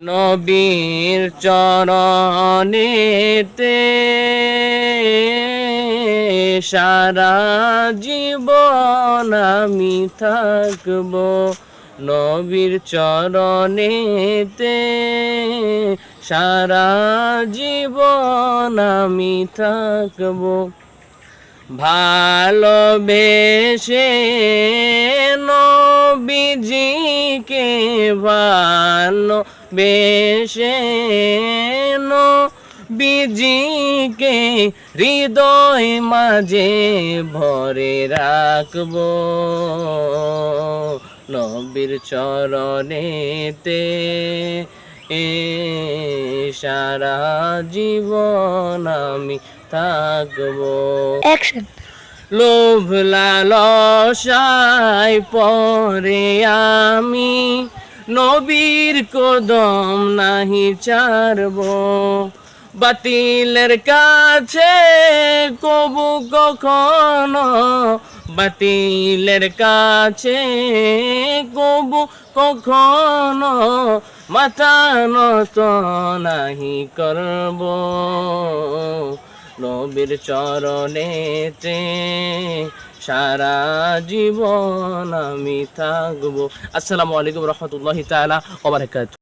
নবীর চরণেতে সারা জীবন আমি থাকব, নবীর চরণেতে সারা জীবন আমি থাকব। ভালোবেসে নবীজিকে ভালোবেসে নবীজিকে হৃদয় মাঝে ভরে রাখব, নবীর চরণেতে সারা জীবন আমি থাকব। অ্যাকশন। লোভ লালসায় পরে আমি নবীর কদম নাহি ছাড়ব, বাতিলের কাছে কবু কখনো, বাতিলের কাছে কবু কখনো মাথা নত নাহি করব, নবীর চরণেতে সারা জীবন আমি থাকব। আসসালামু আলাইকুম রহমতুল্লাহি তাআলা ওয়া বারাকাতুহু।